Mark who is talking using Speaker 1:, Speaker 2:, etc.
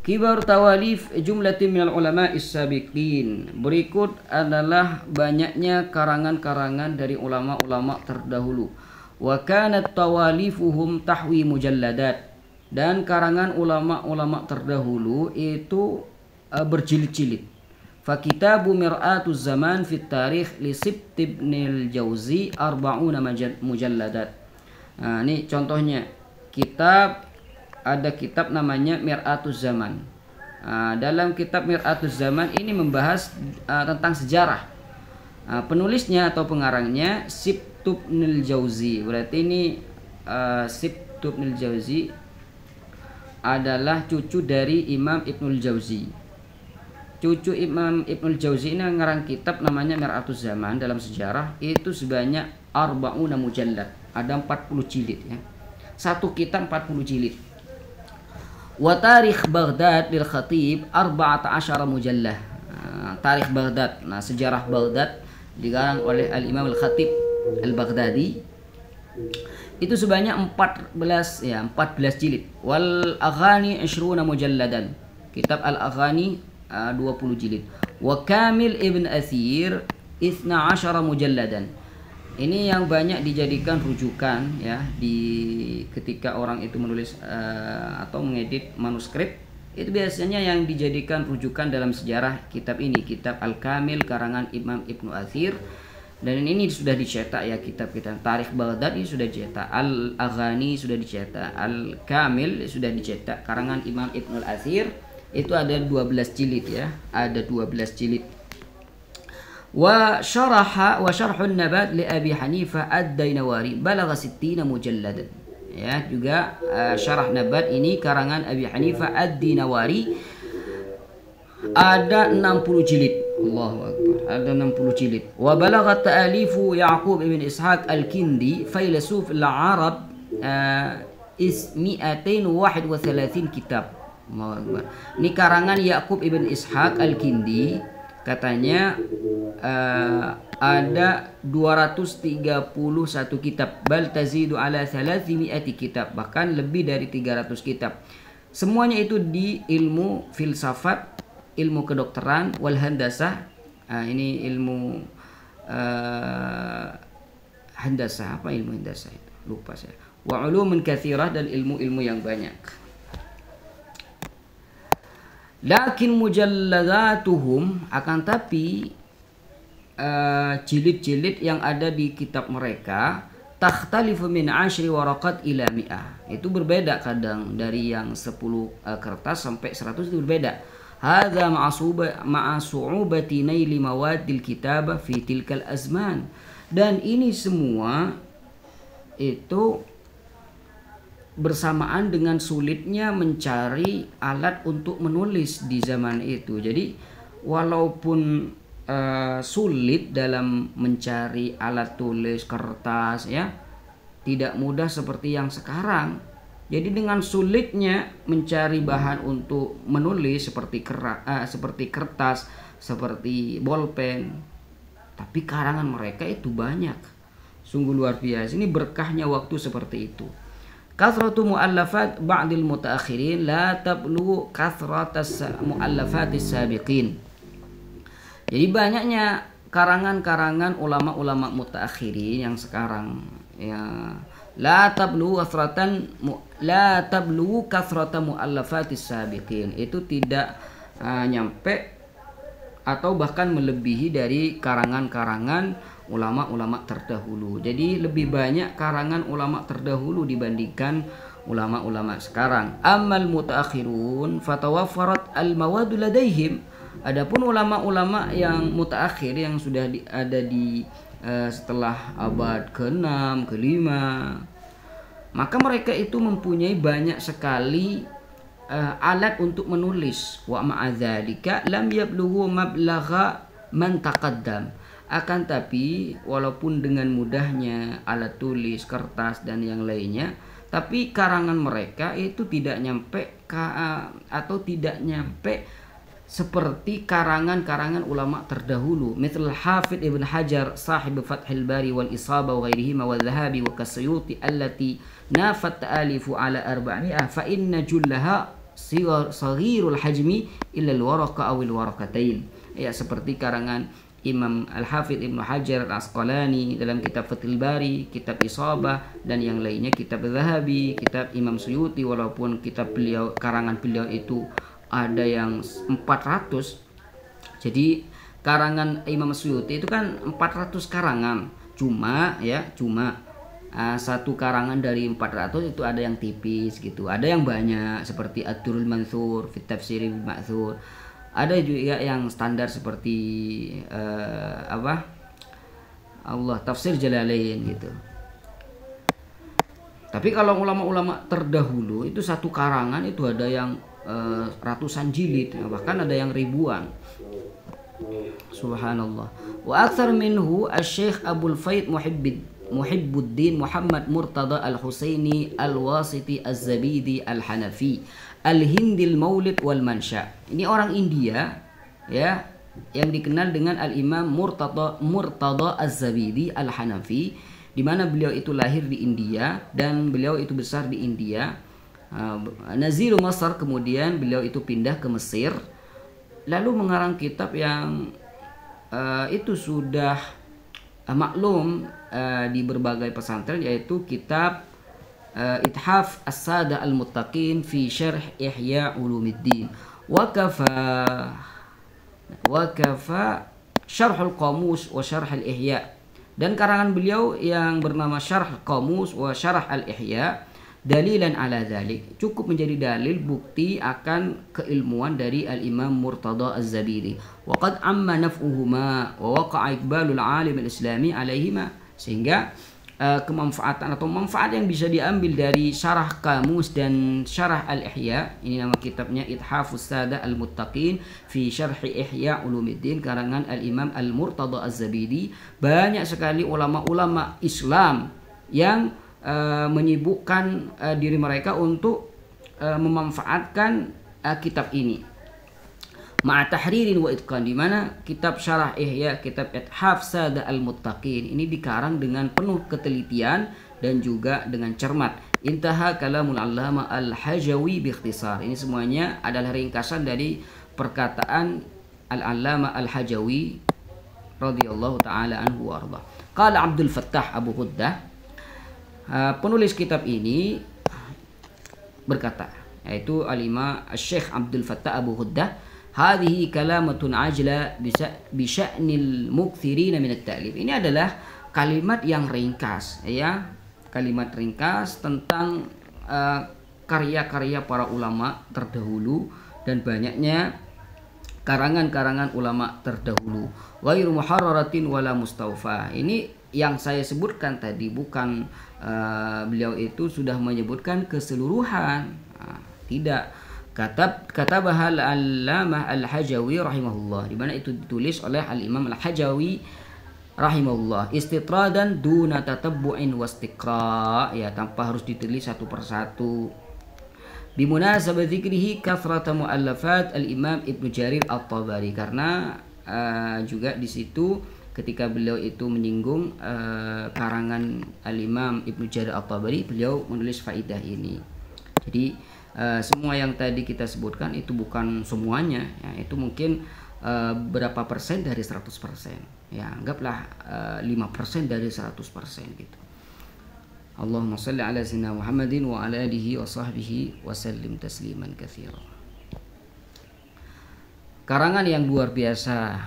Speaker 1: Kibar tawalif jumlatin minal ulama is-sabiqin. Berikut adalah banyaknya karangan-karangan dari ulama-ulama terdahulu. Wa kanat tawalifuhum tahwi mujalladat. Dan karangan ulama-ulama terdahulu itu berjilid-jilid. Fa kitabu mir'atuz zaman fit tarikh li Sibt ibn al-Jauzi 40 mujalladat. Nah, ini contohnya ada kitab namanya Mir'atuz Zaman. Dalam kitab Mir'atuz Zaman ini membahas tentang sejarah. Penulisnya atau pengarangnya Sibt ibn al-Jauzi. Berarti ini Sibt ibn al-Jauzi adalah cucu dari Imam Ibnul Jauzi. Cucu Imam Ibnul Jauzi ini ngarang kitab namanya Mir'atuz Zaman dalam sejarah, itu sebanyak 40 mujallad. Ada 40 jilid ya. Satu kitab 40 jilid. Wa tarikh Baghdad lil Khatib 14 mujallah. Tarikh Baghdad. Nah, sejarah Baghdad digarang oleh Al-Imam Al-Khatib Al-Baghdadi. Itu sebanyak 14 jilid. Wal Aghani 20 mujalladan. Kitab Al-Aghani 20 jilid. Wa Kamil Ibn Athir 12 mujalladan. Ini yang banyak dijadikan rujukan ya ketika orang itu menulis atau mengedit manuskrip, itu biasanya yang dijadikan rujukan dalam sejarah kitab ini, kitab Al-Kamil karangan Imam Ibnu Athir. Dan ini sudah dicetak ya, kitab-kitab Tarikh Baghdad ini sudah dicetak, Al-Aghani sudah dicetak, Al-Kamil sudah dicetak karangan Imam Ibnu Athir. Itu ada 12 jilid ya, ada 12 jilid. Wa syarhun nabat li Abi Hanifah ad-Dainawari balagha 60 mujalladan. Ya, juga syarah nabat ini karangan Abi Hanifah ad-Dainawari ada 60 jilid. Allahu akbar, ada 60 jilid. Wa balagha ta'alifu Ya'qub ibn Ishaq al-Kindi failasuf al-Arab 231 kitab. Allahu akbar. Ini karangan Ya'qub ibn Ishaq al-Kindi, katanya ada 231 kitab, bal tazidu ala 300 kitab, bahkan lebih dari 300 kitab. Semuanya itu di ilmu filsafat, ilmu kedokteran, wal handasah. Ini ilmu handasah, apa ilmu handasah itu? Lupa saya. Wa ulumun katsirah, dan ilmu-ilmu yang banyak. Lakin mujalladatuhum, akan tapi jilid-jilid yang ada di kitab mereka takhtalifu min 10 waraqat ila 100. Itu berbeda, kadang dari yang 10 kertas sampai 100 itu berbeda. Hadza ma'a su'ubati naili mawadil kitabah fi tilkal azman. Dan ini semua itu bersamaan dengan sulitnya mencari alat untuk menulis di zaman itu. Jadi walaupun sulit dalam mencari alat tulis kertas ya, tidak mudah seperti yang sekarang. Jadi dengan sulitnya mencari bahan untuk menulis seperti kertas, seperti bolpen, tapi karangan mereka itu banyak, sungguh luar biasa. Ini berkahnya waktu seperti itu. Kathratu mu'allafat ba'dil mutaakhirin la tablu kathratas mu'allafatis sabiqin. Jadi banyaknya karangan-karangan ulama-ulama mutaakhirin yang sekarang ya, la tablu kathrata mu'allafatis sabiqin, itu tidak nyampe atau bahkan melebihi dari karangan-karangan ulama-ulama terdahulu. Jadi lebih banyak karangan ulama terdahulu dibandingkan ulama-ulama sekarang. Ammal mutaakhirun fatawaffarat al-mawadu ladaihim. Adapun ulama-ulama yang mutaakhir yang sudah ada di setelah abad ke-6, ke-5, maka mereka itu mempunyai banyak sekali alat untuk menulis. Wa ma'adzalika lam yablughu mablagha man taqaddam. Akan tapi walaupun dengan mudahnya alat tulis, kertas dan yang lainnya, tapi karangan mereka itu tidak nyampe atau tidak nyampe seperti karangan-karangan ulama terdahulu. Misal Hafidh Ibn Hajar sahib Fathul Bari wal Isabah wa ghairihi wa Dhahabi wa Kasuyuti allati nafat ta'alifu ala 400 fa inna jullaha saghirul hajmi illa al-waraqa awil waraqatain. Ya, seperti karangan Imam Al-Hafidh Ibnu Hajar Al-Asqalani dalam kitab Fathul Bari, kitab Isabah, dan yang lainnya kitab Zahabi, kitab Imam Suyuti, walaupun kitab beliau, karangan beliau itu ada yang 400. Jadi karangan Imam Suyuti itu kan 400 karangan. Cuma satu karangan dari 400 itu ada yang tipis gitu, ada yang banyak seperti Ad-Durrul Mansur fi Tafsir bil Ma'thur. Ada juga yang standar seperti Allah Tafsir Jalalain gitu. Tapi kalau ulama-ulama terdahulu itu satu karangan itu ada yang ratusan jilid, bahkan ada yang ribuan. Subhanallah. Wa aktsar minhu Asy-Syaikh Abul Faid Muhibbuddin Muhammad Murtada Al-Husaini Al-Wasiti Az-Zabidi Al-Hanafi Al-Hindil Maulid wal Mansha. Ini orang India ya, yang dikenal dengan Al-Imam Murtada Az-Zabidi Al-Hanafi, di mana beliau itu lahir di India dan beliau itu besar di India. Naziru Masar, kemudian beliau itu pindah ke Mesir, lalu mengarang kitab yang itu sudah maklum di berbagai pesantren, yaitu kitab Ithaf As-Sada Al-Muttaqin fi Syarh Ihya Ulumuddin wa kafa Syarhul Qamus wa Syarh Al-Ihya. Dan karangan beliau yang bernama Syarh Qamus wa Syarh Al-Ihya dalilan ala dzalik, cukup menjadi dalil bukti akan keilmuan dari Al-Imam Murtada Az-Zabidi. Wa qad amma naf'uhuma wa waqa'a iqbalul alim al-islami alaihima, sehingga kemanfaatan atau manfaat yang bisa diambil dari Syarah Qamus dan Syarah Al-Ihya, ini nama kitabnya Ithafus Sada Al-Muttaqin fi Syarh Ihya Ulumuddin karangan Al-Imam Al-Murtada Az-Zabidi. Banyak sekali ulama-ulama Islam yang menyibukkan diri mereka untuk memanfaatkan kitab ini. Ma'a tahririn wa itqan, di mana kitab Syarah Ihya, kitab Ithaf Sada Al-Muttaqin ini dikarang dengan penuh ketelitian dan juga dengan cermat. Intaha kalamul allama Al-Hajawi biikhtisar. Ini semuanya adalah ringkasan dari perkataan Al-Allama Al-Hajawi radhiyallahu taala anhu wa arda. Qala Abdul Fattah Abu Ghuddah, penulis kitab ini berkata, yaitu Al-Imam Syekh Abdul Fattah Abu Ghuddah, hadhihi kalamatun ajla bi sya'nil mukthirina min at-ta'lif. Ini adalah kalimat yang ringkas ya, kalimat ringkas tentang karya-karya para ulama terdahulu dan banyaknya karangan-karangan ulama terdahulu. Ghairu muharraratin wala mustawfa. Ini yang saya sebutkan tadi bukan beliau itu sudah menyebutkan keseluruhan, tidak. Katabaha Al-Allamah Al-Hajawi rahimahullah, di mana itu ditulis oleh Al-Imam Al-Hajawi rahimahullah, istitradan duna tatabbu'in wastiqra, ya, tanpa harus ditulis satu persatu. Bimunasabah dzikrihi kathrata muallafat Al-Imam Ibnu Jarir At-Tabari, karena juga di situ ketika beliau itu menyinggung karangan Al-Imam Ibnu Jarir At-Tabari, beliau menulis faidah ini. Jadi semua yang tadi kita sebutkan itu bukan semuanya ya, itu mungkin berapa persen dari 100%, ya anggaplah 5% dari 100% gitu. Allahumma shalli ala sayyidina Muhammadin wa ala alihi wa sahbihi wa sallim tasliman katsira. Karangan yang luar biasa